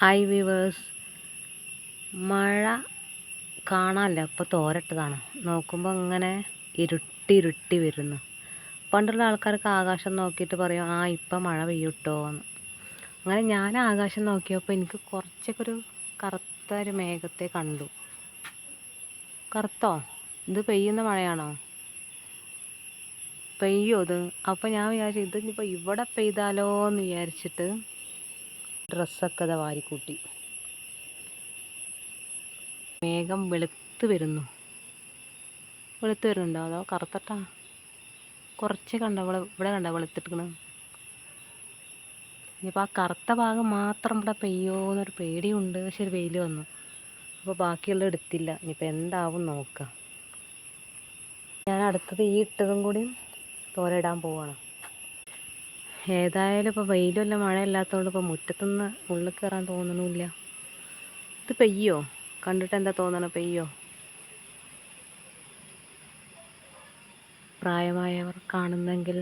Hi viewers, മഴ കാണാനില്ല. ഇപ്പോൾ തോരട്ടതാണ്. നോക്കുമ്പോൾ ഇങ്ങനെ ഇരുട്ടി വരുന്നു. പണ്ടുള്ള ആൾക്കാർക്ക് ആകാശം നോക്കിയിട്ട് പറയും, ഇപ്പം മഴ പെയ്യൂട്ടോ എന്ന്. അങ്ങനെ ഞാൻ ആകാശം നോക്കിയപ്പോൾ എനിക്ക് കുറച്ചൊക്കെ ഒരു കറുത്ത ഒരു മേഘത്തെ കണ്ടു. കറുത്തോ? ഇത് പെയ്യുന്ന മഴയാണോ? പെയ്യോ ഇത്? അപ്പോൾ ഞാൻ വിചാരിച്ചു ഇതിപ്പോൾ ഇവിടെ പെയ്താലോ എന്ന് വിചാരിച്ചിട്ട് ഡ്രസ്സൊക്കെ അത് വാരിക്കൂട്ടി. മേഘം വെളുത്ത് വരുന്നുണ്ടോ അതോ കറുത്തട്ടാ? കുറച്ച് കണ്ട ഇവിടെ കണ്ട വെളുത്തിട്ടിക്കണ്. ഇനിയിപ്പോൾ ആ കറുത്ത ഭാഗം മാത്രം ഇവിടെ പെയ്യോന്നൊരു പേടിയുണ്ട്. പക്ഷെ ഒരു വെയിൽ വന്നു, അപ്പോൾ ബാക്കിയുള്ള എടുത്തില്ല. ഇനിയിപ്പോൾ എന്താവും നോക്കാം. ഞാൻ അടുത്തത് ഈ ഇട്ടതും കൂടി തോരയിടാൻ പോവാണ്. ഏതായാലും ഇപ്പോൾ വെയിലുമല്ല മഴയില്ലാത്തതുകൊണ്ട് ഇപ്പോൾ മുറ്റത്തുനിന്ന് ഉള്ളിൽ കയറാൻ തോന്നണില്ല. ഇത് പെയ്യോ? കണ്ടിട്ട് എന്താ തോന്നണം? പെയ്യോ? പ്രായമായവർ കാണുന്നെങ്കിൽ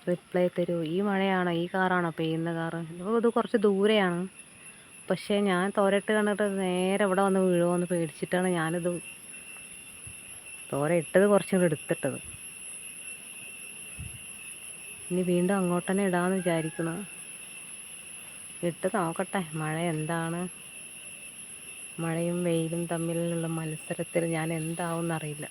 റിപ്ലൈ തരൂ. ഈ മഴയാണോ, ഈ കാറാണോ പെയ്യുന്ന കാറ്? ഇത് കുറച്ച് ദൂരെയാണ്. പക്ഷേ ഞാൻ തോരയിട്ട് കണ്ടിട്ട് നേരെ ഇവിടെ വന്ന് വീഴുമോ എന്ന് പേടിച്ചിട്ടാണ് ഞാനിത് തോര ഇട്ടത് കുറച്ചും കൂടി എടുത്തിട്ടത്. ഇനി വീണ്ടും അങ്ങോട്ട് തന്നെ ഇടാമെന്ന് വിചാരിക്കുന്നു. ഇട്ട് നോക്കട്ടെ മഴ എന്താണ്. മഴയും വെയിലും തമ്മിലുള്ള മത്സരത്തിൽ ഞാൻ എന്താവും എന്നറിയില്ല.